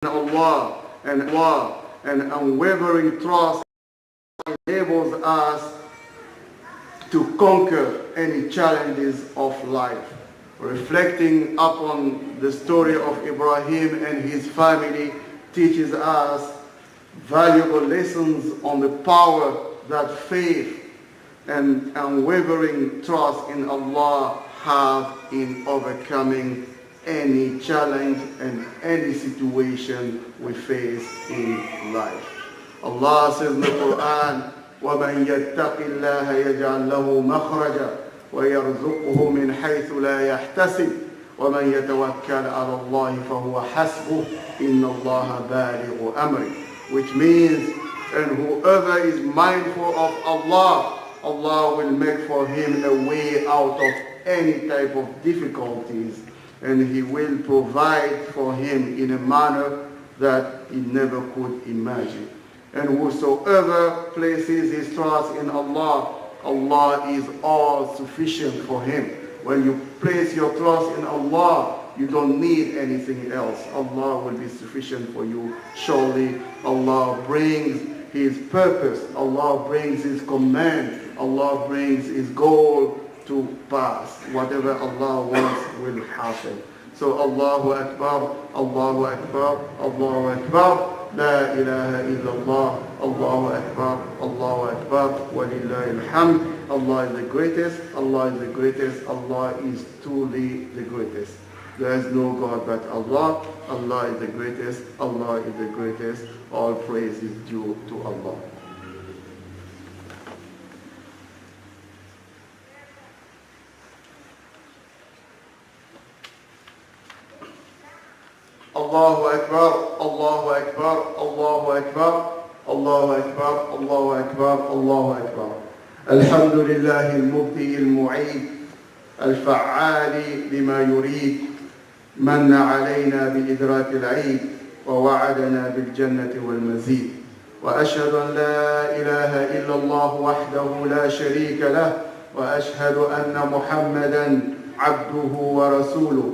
Allah and unwavering trust enables us to conquer any challenges of life. Reflecting upon the story of Ibrahim and his family teaches us valuable lessons on the power that faith and unwavering trust in Allah have in overcoming any challenge and any situation we face in life. Allah says in the Quran, وَمَنْ يَتَّقِ اللَّهَ يَجْعَلْ لَهُ مَخْرَجًا وَيَرْزُقْهُ مِنْ حَيْثُ لَا يَحْتَسِبُ وَمَنْ يَتَوَكَّلْ عَلَى اللَّهِ فَهُوَ حَسْبُهُ إِنَّ اللَّهَ بَالِغُ أَمْرِهِ. Which means, and whoever is mindful of Allah, Allah will make for him a way out of any type of difficulties, and He will provide for him in a manner that he never could imagine. And whosoever places his trust in Allah, Allah is all sufficient for him. When you place your trust in Allah, you don't need anything else. Allah will be sufficient for you. Surely Allah brings His purpose. Allah brings His command. Allah brings His goal to pass. Whatever Allah wants will happen. So Allahu Akbar, Allahu Akbar, Allahu Akbar. La ilaha illallah, Allahu Akbar, Allahu Akbar, walillahi alhamd. Allah is the greatest, Allah is the greatest, Allah is truly the greatest. There is no God but Allah. Allah is the greatest, Allah is the greatest. All praise is due to Allah. Allahu Akbar, Allahu Akbar, Allahu Akbar, Allahu Akbar, Allahu Akbar, Allahu Akbar. Alhamdulillah al-mubdi al-mu'id al-fa'ali lima yurid من علينا بإدراك العيد ووعدنا بالجنة والمزيد وأشهد أن لا إله إلا الله وحده لا شريك له وأشهد أن محمدا عبده ورسوله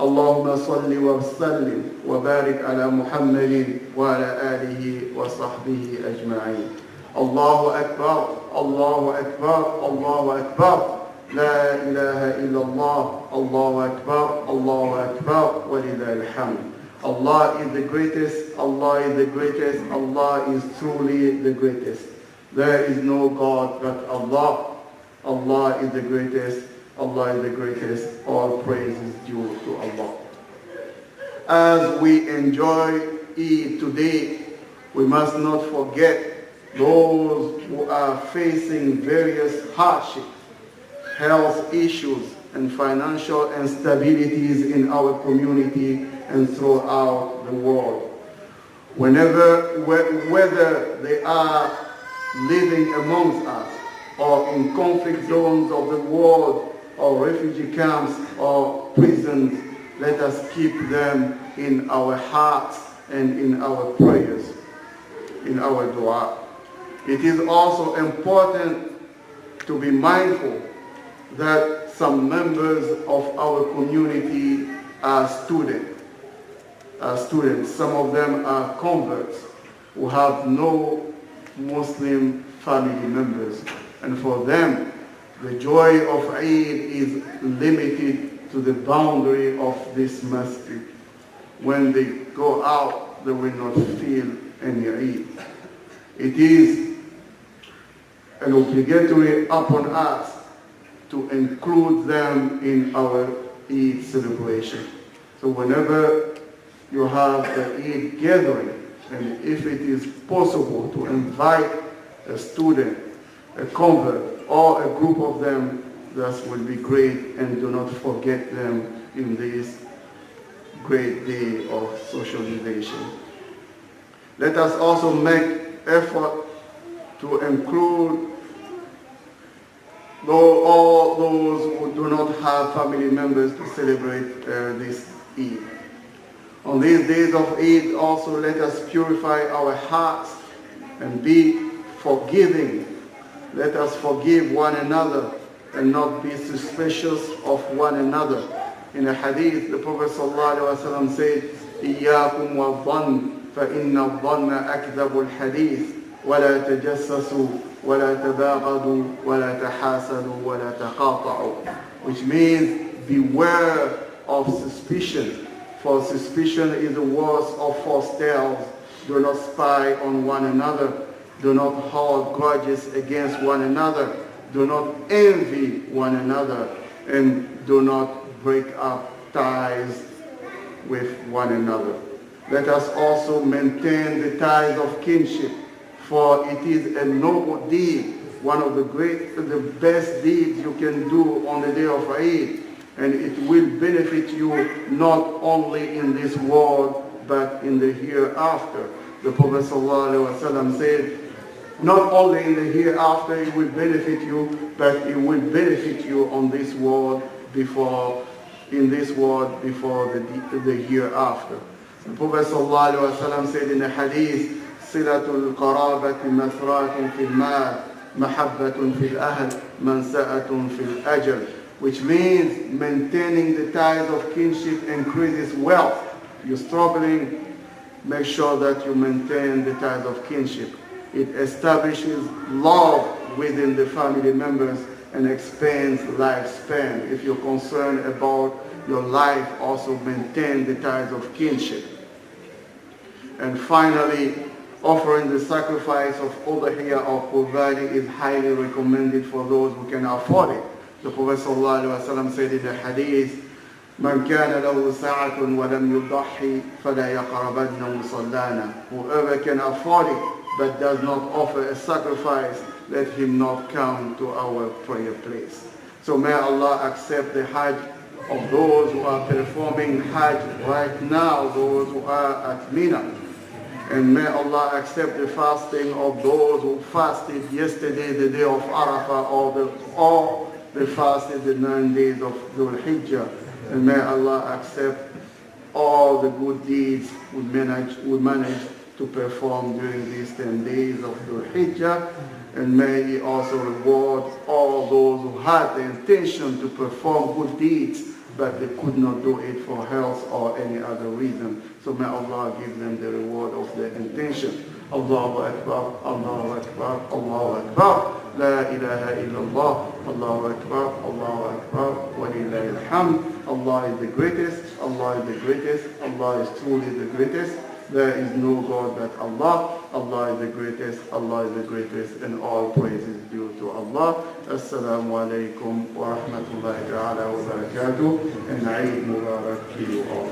اللهم صل وسلم وبارك على محمد وعلى آله وصحبه أجمعين. الله أكبر، الله أكبر، الله أكبر. لا إله إلا الله. الله أكبر، الله أكبر. ولله الحمد. Allah is the greatest. Allah is the greatest. Allah is truly the greatest. There is no God but Allah. Allah is the greatest. Allah is the greatest. All praise is due to Allah. As we enjoy Eid today, we must not forget those who are facing various hardships, health issues, and financial instabilities in our community and throughout the world. Whether they are living amongst us or in conflict zones of the world or refugee camps or prisons, let us keep them in our hearts and in our prayers, in our dua. It is also important to be mindful that some members of our community are students. Some of them are converts who have no Muslim family members. And for them, the joy of Eid is limited to the boundary of this masjid. When they go out, they will not feel any Eid. It is an obligatory upon us to include them in our Eid celebration. So whenever you have the Eid gathering, and if it is possible to invite a student, a convert, or a group of them, that will be great, and do not forget them in this great day of socialization. Let us also make effort to include all those who do not have family members to celebrate this Eid. On these days of Eid, also let us purify our hearts and be forgiving. Let us forgive one another and not be suspicious of one another. In a hadith, the Prophet ﷺ said, إياكم والظن فإن الظن أكذب الحديث ولا تجسسوا ولا تباغضوا ولا تحاسدوا ولا تقاطعوا, which means beware of suspicion, for suspicion is the worst of false tales. Do not spy on one another. Do not hold grudges against one another. Do not envy one another. And do not break up ties with one another. Let us also maintain the ties of kinship, for it is a noble deed, one of the best deeds you can do on the day of Eid, and it will benefit you not only in this world but in the hereafter. The Prophet ﷺ said, not only in the hereafter it will benefit you, but it will benefit you on this world before the hereafter. The Prophet ﷺ said in the hadith, صلة القرابة مثرات في المال محبة في الأهل منسأة في الأجل, which means maintaining the ties of kinship increases wealth. You're struggling, make sure that you maintain the ties of kinship. It establishes love within the family members and expands lifespan. If you're concerned about your life, also maintain the ties of kinship. And finally, offering the sacrifice of udhiyah or qurbani is highly recommended for those who can afford it. The Prophet ﷺ said in the hadith, من كان له ساعة ولم يضحي فلا يقربن مصلانا. Whoever can afford it but does not offer a sacrifice, let him not come to our prayer place. So may Allah accept the Hajj of those who are performing Hajj right now, those who are at Mina. And may Allah accept the fasting of those who fasted yesterday, the day of Arafah, or they fasted the 9 days of Dhul Hijjah. And may Allah accept all the good deeds we managed to perform during these 10 days of Dhul Hijjah. And may He also reward all those who had the intention to perform good deeds, but they could not do it for health or any other reason. So may Allah give them the reward of their intention. Allahu Akbar, Allahu Akbar, Allahu Akbar. La ilaha illallah, Allahu Akbar, Allahu Akbar, wa lillahi alhamd. Allah is the greatest, Allah is the greatest, Allah is truly the greatest. There is no God but Allah. Allah is the greatest, Allah is the greatest, and all praise is due to Allah. Assalamu alaikum wa rahmatullahi ta'ala wa barakatuh, and Eid Mubarak to you all.